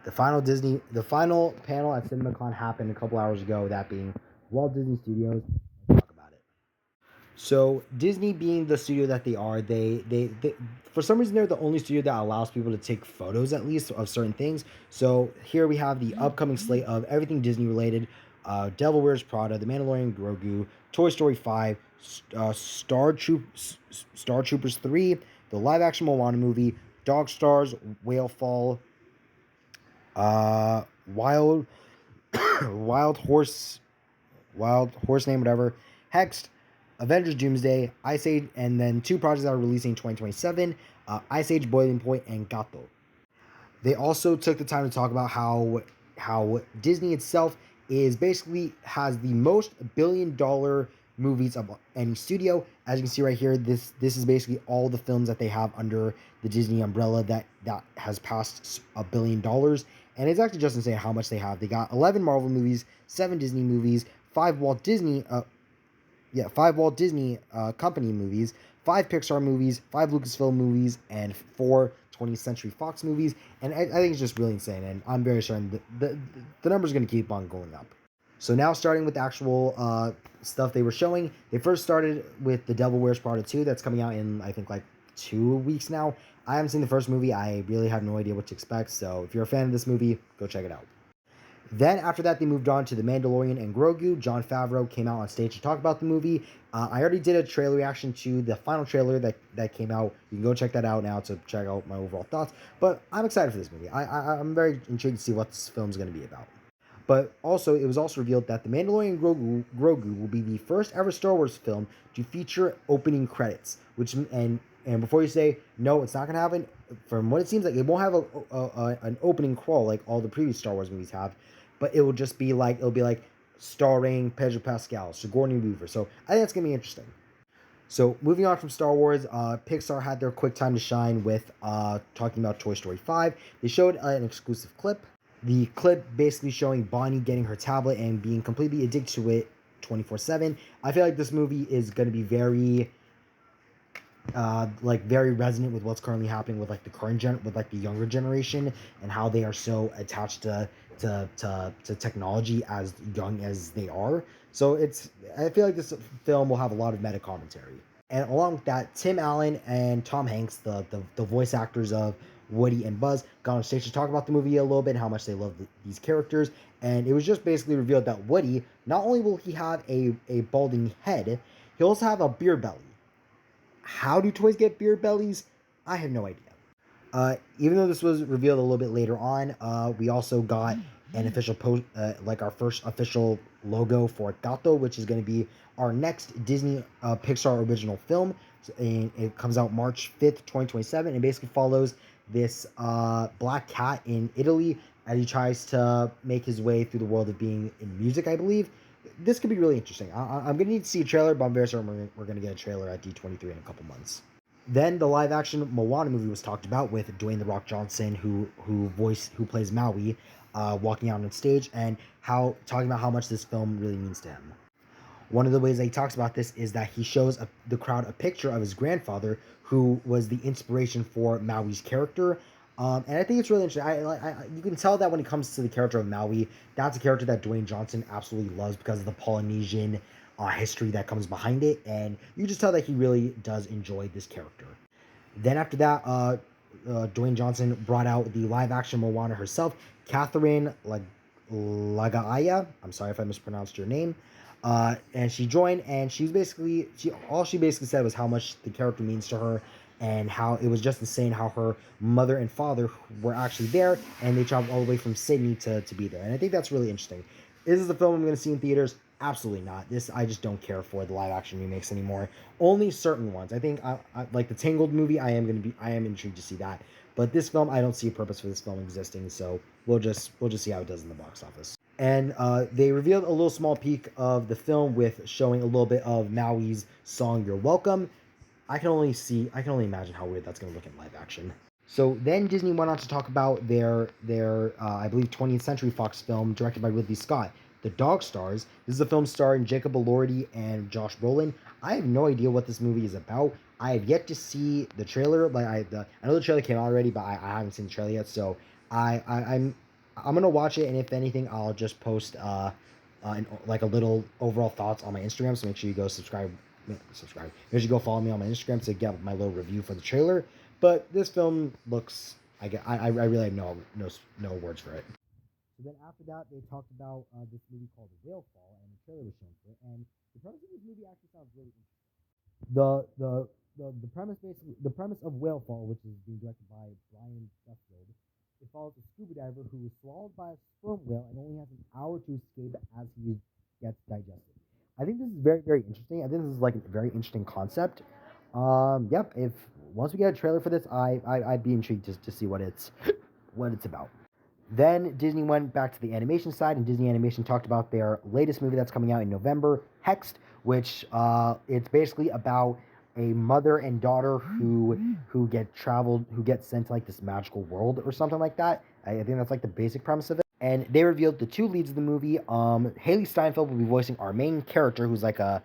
the final panel at CinemaCon happened a couple hours ago. That being Walt Disney Studios. Let's talk about it. So Disney, being the studio that they are, they for some reason they're the only studio that allows people to take photos at least of certain things. So here we have the upcoming slate of everything Disney related: Devil Wears Prada, The Mandalorian, Grogu, Toy Story 5, Star Troopers 3, the live action Moana movie, Dog Stars, Whale Fall, Wild Wild Horse name, whatever, Hexed, Avengers Doomsday, Ice Age, and then two projects that are releasing in 2027, Ice Age Boiling Point and Gato. They also took the time to talk about how Disney itself is basically has the most $1 billion movies of any studio. As you can see right here, this is basically all the films that they have under the Disney umbrella that has passed $1 billion. And it's actually just insane how much they have. They got 11 Marvel movies, 7 Disney movies, 5 Walt Disney company movies, 5 Pixar movies, 5 Lucasfilm movies, and 4 20th Century Fox movies. And I think it's just really insane. And I'm very certain the number's going to keep on going up. So now, starting with the actual stuff they were showing, they first started with The Devil Wears Prada 2. That's coming out in, I think, like 2 weeks now. I haven't seen the first movie. I really have no idea what to expect. So if you're a fan of this movie, go check it out. Then after that, they moved on to The Mandalorian and Grogu. Jon Favreau came out on stage to talk about the movie. I already did a trailer reaction to the final trailer that came out. You can go check that out now to check out my overall thoughts. But I'm excited for this movie. I'm very intrigued to see what this film's going to be about. But also, it was also revealed that The Mandalorian Grogu will be the first ever Star Wars film to feature opening credits. And before you say no, it's not going to happen. From what it seems like, it won't have an opening crawl like all the previous Star Wars movies have, but it will just be like starring Pedro Pascal, Sigourney Weaver. So I think that's gonna be interesting. So moving on from Star Wars, Pixar had their quick time to shine with talking about Toy Story 5. They showed an exclusive clip. The clip basically showing Bonnie getting her tablet and being completely addicted to it 24/7. I feel like this movie is going to be very very resonant with what's currently happening with the younger generation, and how they are so attached to technology as young as they are. So I feel like this film will have a lot of meta commentary. And along with that, Tim Allen and Tom Hanks, the voice actors of Woody and Buzz, got on stage to talk about the movie a little bit, how much they love these characters. And it was just basically revealed that Woody, not only will he have a balding head, he'll also have a beer belly. How do toys get beer bellies? I have no idea. Even though this was revealed a little bit later on, we also got an official post, our first official logo for Gato, which is going to be our next Disney Pixar original film. And it comes out March 5th, 2027, and basically follows this black cat in Italy as he tries to make his way through the world of being in music, I believe. This could be really interesting. I'm going to need to see a trailer, but I'm very certain we're going to get a trailer at D23 in a couple months. Then the live action Moana movie was talked about with Dwayne "The Rock" Johnson, who plays Maui, walking out on stage, and talking about how much this film really means to him. One of the ways that he talks about this is that he shows the crowd a picture of his grandfather, who was the inspiration for Maui's character. And I think it's really interesting. You can tell that when it comes to the character of Maui, that's a character that Dwayne Johnson absolutely loves because of the Polynesian history that comes behind it, and you just tell that he really does enjoy this character. Then after that, Dwayne Johnson brought out the live-action Moana herself, Catherine Lagaia. I'm sorry if I mispronounced your name. And she joined, and she basically said was how much the character means to her, and how it was just insane how her mother and father were actually there, and they traveled all the way from Sydney to be there. And I think that's really interesting. Is this a film I'm going to see in theaters? Absolutely not. I just don't care for the live action remakes anymore. Only certain ones. I think like the Tangled movie. I am intrigued to see that. But this film, I don't see a purpose for this film existing. So we'll just see how it does in the box office. And they revealed a little small peek of the film with showing a little bit of Maui's song "You're Welcome." I can only imagine how weird that's going to look in live action. So then Disney went on to talk about their I believe 20th Century Fox film directed by Ridley Scott, The Dog Stars. This is a film starring Jacob Elordi and Josh Brolin. I have no idea what this movie is about. I have yet to see the trailer. I know the trailer came out already, but I haven't seen the trailer yet. So I'm I'm gonna watch it, and if anything, I'll just post like a little overall thoughts on my Instagram. So make sure you go subscribe. Make sure you go follow me on my Instagram to get my little review for the trailer. But this film looks, I really have no words for it. So then after that, they talked about this movie called Whale Fall, and the trailer was shown for it. And the premise of this movie actually sounds really interesting. The premise basically the premise of Whalefall, which is being directed by Brian Duffield, it follows a scuba diver who is swallowed by a sperm whale and only has an hour to escape as he gets digested. I think this is very interesting. I think this is like a very interesting concept. Yep. If once we get a trailer for this, I'd be intrigued to see what it's about. Then Disney went back to the animation side, and Disney Animation talked about their latest movie that's coming out in November, Hexed, which it's basically about a mother and daughter who get sent to like this magical world or something like that. I think that's like the basic premise of it. And they revealed the two leads of the movie. Haley Steinfeld will be voicing our main character, who's like our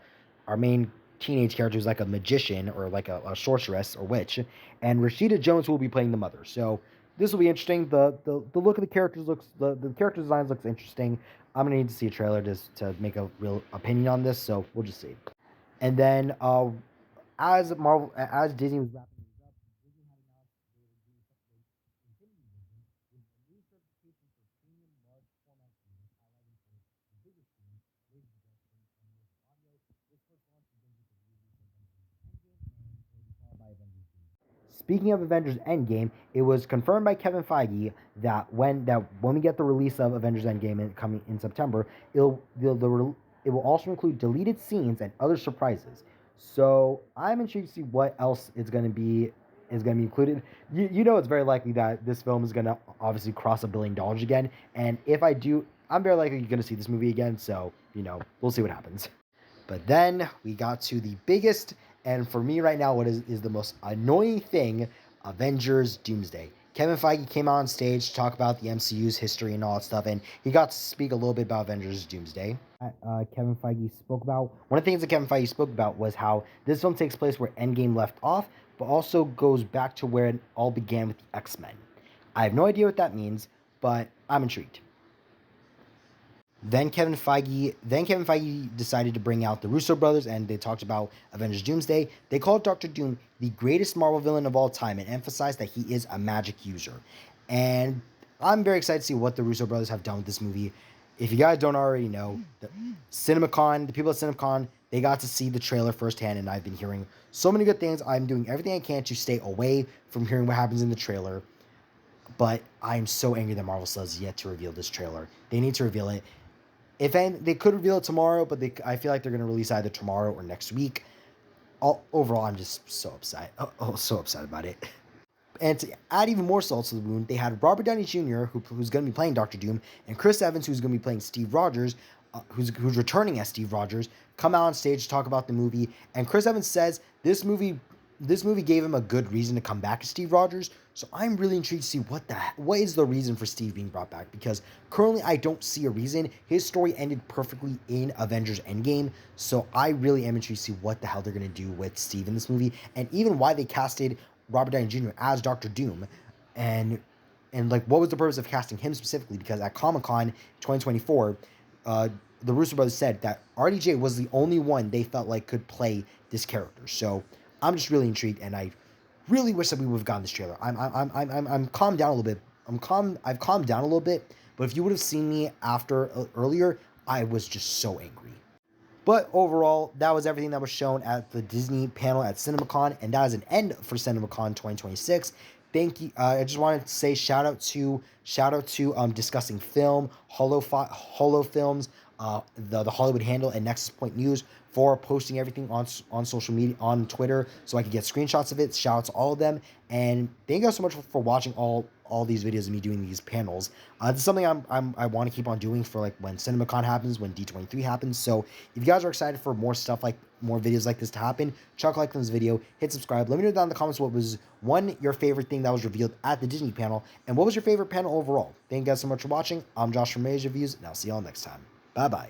main teenage character, who's like a magician or like a sorceress or witch, and Rashida Jones will be playing the mother. So this will be interesting. The look of the characters the character designs looks interesting. I'm gonna need to see a trailer to make a real opinion on this, so we'll just see. And then as Disney was wrapping things up, Disney had announced they were doing something Infinity Vision, with a new certification for premium large format screens, highlighting for the bigger screen, laser projection, and more audio. This first launch begins with the release of Avengers Endgame, and it will be followed by Avengers Doomsday. Speaking of Avengers Endgame, it was confirmed by Kevin Feige that when we get the release of Avengers Endgame coming in September, it will also include deleted scenes and other surprises. So I'm intrigued to see what else is going to be included. You know, it's very likely that this film is going to obviously cross $1 billion again, and if I do, I'm very likely going to see this movie again. So we'll see what happens. But then we got to the biggest, and for me right now, what is the most annoying thing: Avengers Doomsday. Kevin Feige came out on stage to talk about the MCU's history and all that stuff, and he got to speak a little bit about Avengers Doomsday. Kevin Feige spoke about one of the things that Kevin Feige spoke about was how this film takes place where Endgame left off, but also goes back to where it all began with the X-Men. I have no idea what that means, but I'm intrigued. Then Kevin Feige decided to bring out the Russo brothers, and they talked about Avengers Doomsday. They called Doctor Doom the greatest Marvel villain of all time and emphasized that he is a magic user. And I'm very excited to see what the Russo brothers have done with this movie. If you guys don't already know, the people at CinemaCon, they got to see the trailer firsthand, and I've been hearing so many good things. I'm doing everything I can to stay away from hearing what happens in the trailer. But I'm so angry that Marvel still has yet to reveal this trailer. They need to reveal it. If they could reveal it tomorrow, but I feel like they're going to release either tomorrow or next week. Overall, I'm just so upset. So upset about it. And to add even more salt to the wound, they had Robert Downey Jr., who's going to be playing Doctor Doom, and Chris Evans, who's going to be playing Steve Rogers, who's returning as Steve Rogers, come out on stage to talk about the movie. And Chris Evans says this movie gave him a good reason to come back as Steve Rogers. So I'm really intrigued to see what is the reason for Steve being brought back, because currently I don't see a reason. His story ended perfectly in Avengers Endgame, so I really am intrigued to see what the hell they're going to do with Steve in this movie, and even why they casted Robert Downey Jr. as Doctor Doom, and like what was the purpose of casting him specifically? Because at Comic-Con 2024, the Russo brothers said that RDJ was the only one they felt like could play this character. So I'm just really intrigued, and I really wish that we would have gotten this trailer. I'm calmed down a little bit. I've calmed down a little bit, but if you would have seen me earlier, I was just so angry. But overall, that was everything that was shown at the Disney panel at CinemaCon, and that is an end for CinemaCon 2026. Thank you. I just wanted to say shout out to Discussing Film, Holo Films, the Hollywood Handle, and Nexus Point News for posting everything on social media, on Twitter, so I could get screenshots of it. Shout out to all of them, and thank you guys so much for watching all these videos of me doing these panels. This is something I want to keep on doing for like when CinemaCon happens, when D23 happens. So if you guys are excited for more stuff, like more videos like this to happen, chuck like on this video, hit subscribe. Let me know down in the comments what was your favorite thing that was revealed at the Disney panel, and what was your favorite panel overall. Thank you guys so much for watching. I'm Josh from Reviews, and I'll see y'all next time. Bye bye.